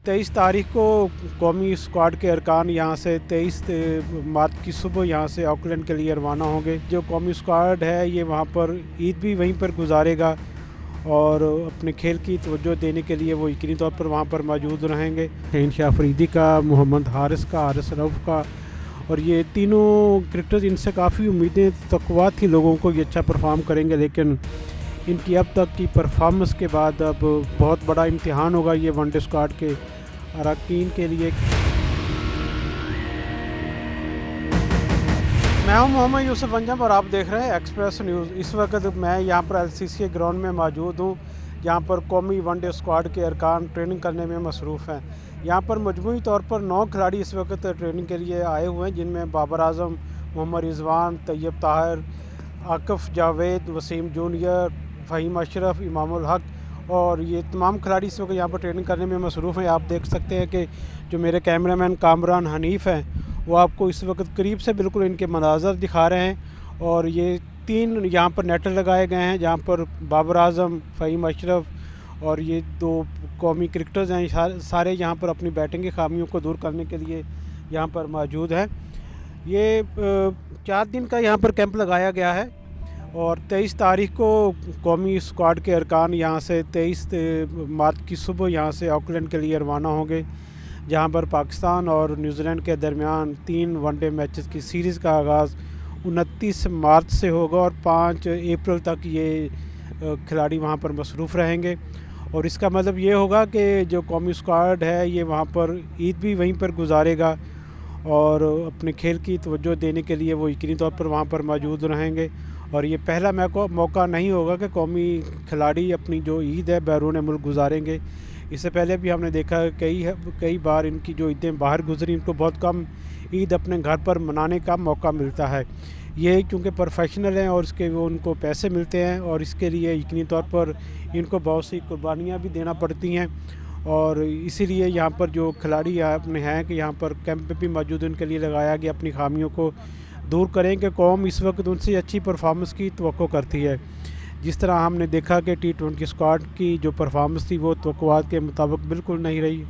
23 तारीख को कौमी स्क्वाड के अरकान यहाँ से 23 मार्च की सुबह यहाँ से ऑकलैंड के लिए रवाना होंगे। जो कौमी स्क्वाड है ये वहाँ पर ईद भी वहीं पर गुजारेगा और अपने खेल की तवज्जो देने के लिए वो यकीनी तौर पर वहाँ पर मौजूद रहेंगे। शहीन शाह अफरीदी का, मोहम्मद हारिस का, हारिस रऊफ़ का, और ये तीनों क्रिकेटर्स, इनसे काफ़ी उम्मीदें तक़व्वा थी लोगों को ये अच्छा परफॉर्म करेंगे, लेकिन इनकी अब तक की परफॉर्मेंस के बाद अब बहुत बड़ा इम्तिहान होगा ये वनडे स्क्वाड के अरकान के लिए। मैं हूं मोहम्मद यूसुफ अंजम और आप देख रहे हैं एक्सप्रेस न्यूज़। इस वक्त मैं यहाँ पर LCC ग्राउंड में मौजूद हूँ, जहाँ पर कौमी वनडे स्क्वाड के अरकान ट्रेनिंग करने में मसरूफ़ हैं। यहाँ पर मजमूई तौर पर 9 खिलाड़ी इस वक्त ट्रेनिंग के लिए आए हुए हैं, जिनमें बाबर आजम, मोहम्मद रिजवान, तैयब ताहिर, आकिफ जावेद, वसीम जूनियर, फ़हीम अशरफ, इमामुल हक, और ये तमाम खिलाड़ी इस वक्त यहाँ पर ट्रेनिंग करने में मसरूफ़ हैं। आप देख सकते हैं कि जो मेरे कैमरामैन कामरान हनीफ़ हैं वो आपको इस वक्त करीब से बिल्कुल इनके मनाज़र दिखा रहे हैं। और ये 3 यहाँ पर नेट लगाए गए हैं, जहाँ पर बाबर आजम, फ़हीम अशरफ और ये 2 कौमी क्रिकेटर्स हैं, सारे यहाँ पर अपनी बैटिंग की खामियों को दूर करने के लिए यहाँ पर मौजूद हैं। ये 4 दिन का यहाँ पर कैंप लगाया गया है और 23 तारीख को कौमी स्क्वाड के अरकान यहाँ से 23 मार्च की सुबह यहाँ से ऑकलैंड के लिए रवाना होंगे, जहाँ पर पाकिस्तान और न्यूजीलैंड के दरमियान 3 वनडे मैचेस की सीरीज़ का आगाज़ 29 मार्च से होगा और 5 अप्रैल तक ये खिलाड़ी वहाँ पर मसरूफ़ रहेंगे। और इसका मतलब ये होगा कि जो कौमी स्क्वाड है ये वहाँ पर ईद भी वहीं पर गुजारेगा और अपने खेल की तवज्जो देने के लिए वो यकीनी तौर पर वहाँ पर मौजूद रहेंगे। और ये पहला मौका नहीं होगा कि कौमी खिलाड़ी अपनी जो ईद है बैरून मुल्क गुजारेंगे। इससे पहले भी हमने देखा कई बार इनकी जो ईदें बाहर गुजरी, इनको बहुत कम ईद अपने घर पर मनाने का मौका मिलता है। ये क्योंकि प्रोफेशनल हैं और इसके वो उनको पैसे मिलते हैं और इसके लिए यकीनी तौर पर इनको बहुत सी कुर्बानियाँ भी देना पड़ती हैं। और इसीलिए यहाँ पर जो खिलाड़ी अपने हैं कि यहाँ पर कैंप भी मौजूद उनके लिए लगाया गया, अपनी खामियों को दूर करें कि कौम इस वक्त उनसे अच्छी परफॉर्मेंस की तवक्को करती है। जिस तरह हमने देखा कि T20 स्क्वाड की जो परफॉर्मेंस थी वो तवक्कुआत के मुताबिक बिल्कुल नहीं रही,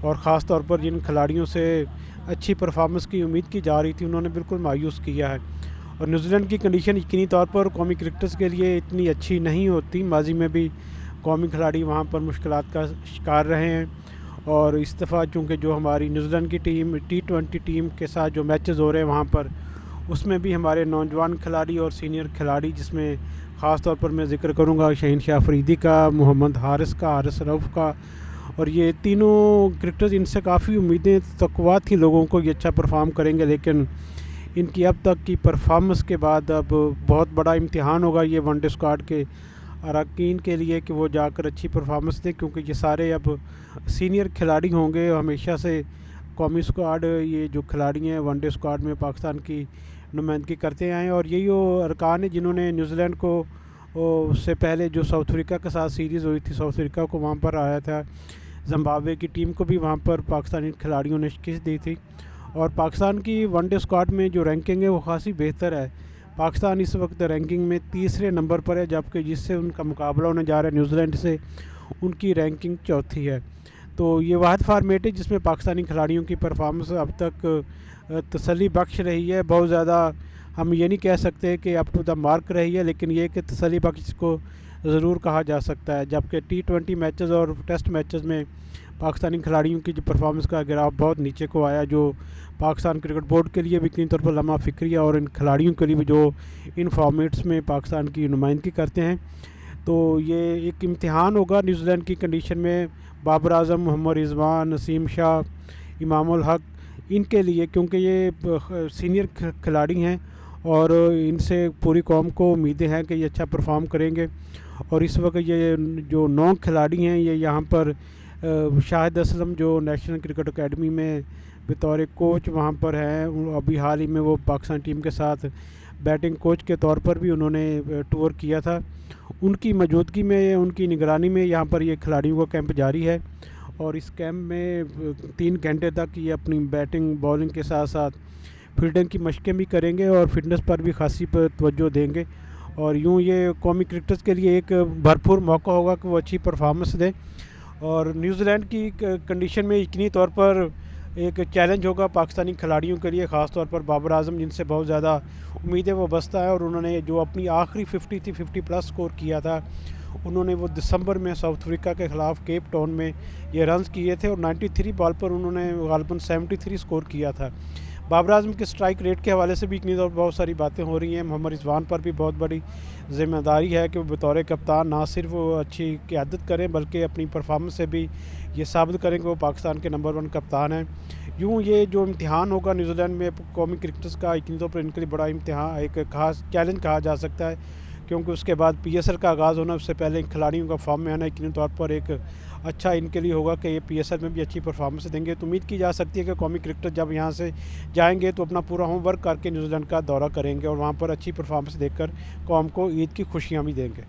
और ख़ास तौर पर जिन खिलाड़ियों से अच्छी परफॉर्मेंस की उम्मीद की जा रही थी उन्होंने बिल्कुल मायूस किया है। और न्यूजीलैंड की कंडीशन यकीनी तौर पर कौमी क्रिकेटर्स के लिए इतनी अच्छी नहीं होती। माजी में भी कौमी खिलाड़ी वहाँ पर मुश्किलात का शिकार रहे हैं और इस दफ़ा चूँकि जो हमारी न्यूजीलैंड की टीम T20 टीम के साथ जो मैचेस हो रहे हैं वहाँ पर, उसमें भी हमारे नौजवान खिलाड़ी और सीनियर खिलाड़ी, जिसमें ख़ास तौर पर मैं ज़िक्र करूँगा शहीन शाह अफरीदी का, मोहम्मद हारिस का, हारिस रऊफ़ का, और ये तीनों क्रिकेटर्स, इनसे काफ़ी उम्मीदें तक़व्वा थी लोगों को ये अच्छा परफॉर्म करेंगे, लेकिन इनकी अब तक की परफॉर्मेंस के बाद अब बहुत बड़ा इम्तिहान होगा ये वनडे स्क्वाड के अरकान के लिए कि वो जाकर अच्छी परफॉर्मेंस दें, क्योंकि ये सारे अब सीनियर खिलाड़ी होंगे। हमेशा से कौमी स्क्वाड, ये जो खिलाड़ी हैं वनडे स्क्वाड में पाकिस्तान की नुमाइंदगी करते आए हैं और यही वो अरकान है जिन्होंने न्यूजीलैंड को उससे पहले जो साउथ अफ्रीका के साथ सीरीज़ हुई थी, साउथ अफ्रीका को वहाँ पर आया था, ज़िम्बाब्वे की टीम को भी वहाँ पर पाकिस्तानी खिलाड़ियों ने शिकस्त दी थी। और पाकिस्तान की वनडे स्क्वाड में जो रैंकिंग है वो खासी बेहतर है। पाकिस्तान इस वक्त रैंकिंग में 3रे नंबर पर है, जबकि जिससे उनका मुकाबला होने जा रहा है न्यूजीलैंड से, उनकी रैंकिंग 4थी है। तो ये वाहिद फार्मेट है जिसमें पाकिस्तानी खिलाड़ियों की परफॉर्मेंस अब तक तसल्ली बख्श रही है। बहुत ज़्यादा हम ये नहीं कह सकते कि अप टू द मार्क रही है, लेकिन ये कि तसल्ली बख्श को ज़रूर कहा जा सकता है। जबकि T20 मैचेस और टेस्ट मैचेस में पाकिस्तानी खिलाड़ियों की जो परफॉर्मेंस का ग्राफ बहुत नीचे को आया, जो पाकिस्तान क्रिकेट बोर्ड के लिए भी यकीनी तौर पर लम्हा फ़िक्रिया और इन खिलाड़ियों के लिए भी जो इन फॉर्मेट्स में पाकिस्तान की नुमाइंदगी करते हैं। तो ये एक इम्तिहान होगा न्यूजीलैंड की कंडीशन में बाबर आजम, मोहम्मद रिजवान, नसीम शाह, इमामुल हक, इनके लिए, क्योंकि ये सीनियर खिलाड़ी हैं और इनसे पूरी कौम को उम्मीदें हैं कि ये अच्छा परफॉर्म करेंगे। और इस वक्त ये जो 9 खिलाड़ी हैं ये यहाँ पर शाहिद असलम जो नेशनल क्रिकेट अकेडमी में बतौर कोच वहाँ पर हैं, अभी हाल ही में वो पाकिस्तान टीम के साथ बैटिंग कोच के तौर पर भी उन्होंने टूर किया था। उनकी मौजूदगी में, उनकी निगरानी में यहाँ पर ये खिलाड़ियों का कैंप जारी है और इस कैंप में 3 घंटे तक ये अपनी बैटिंग बॉलिंग के साथ साथ फील्डिंग की मशक़ें भी करेंगे और फिटनेस पर भी खासी तवज्जो देंगे। और यूँ ये कौमी क्रिकेटर्स के लिए एक भरपूर मौका होगा कि वो अच्छी परफॉर्मेंस दें اور نیوزی لینڈ کی کنڈیشن میں یقینی طور پر ایک چیلنج ہوگا پاکستانی کھلاڑیوں کے لیے، خاص طور پر بابر اعظم جن سے بہت زیادہ امیدیں وہ بستہ ہے، اور انہوں نے جو اپنی آخری 50 تھی 50 پلس سکور کیا تھا، انہوں نے وہ دسمبر میں ساؤتھ افریقہ کے خلاف کیپ ٹاؤن میں یہ رنز کیے تھے، اور 93 بال پر انہوں نے غالباً 73 سکور کیا تھا۔ بابر اعظم کے سٹرائک ریٹ کے حوالے سے بھی اتنی طور بہت ساری باتیں ہو رہی ہیں۔ محمد رضوان پر بھی بہت بڑی ذمہ داری ہے کہ وہ بطور کپتان نہ صرف وہ اچھی قیادت کریں بلکہ اپنی پرفارمنس سے بھی یہ ثابت کریں کہ وہ پاکستان کے نمبر 1 کپتان ہیں۔ یوں یہ جو امتحان ہوگا نیوزی لینڈ میں قومی کرکٹرز کا، یقینی طور پر ان کے لیے بڑا امتحان، ایک خاص چیلنج کہا جا سکتا ہے، کیونکہ اس کے بعد پی ایس ایل کا آغاز ہونا، اس سے پہلے کھلاڑیوں کا فارم میں آنا یقینی طور پر ایک اچھا ان کے لیے ہوگا کہ یہ پی ایس ایل میں بھی اچھی پرفارمنس دیں گے۔ تو امید کی جا سکتی ہے کہ قومی کرکٹر جب یہاں سے جائیں گے تو اپنا پورا ہوم ورک کر کے نیوزی لینڈ کا دورہ کریں گے، اور وہاں پر اچھی پرفارمنس دیکھ کر قوم کو عید کی خوشیاں بھی دیں گے۔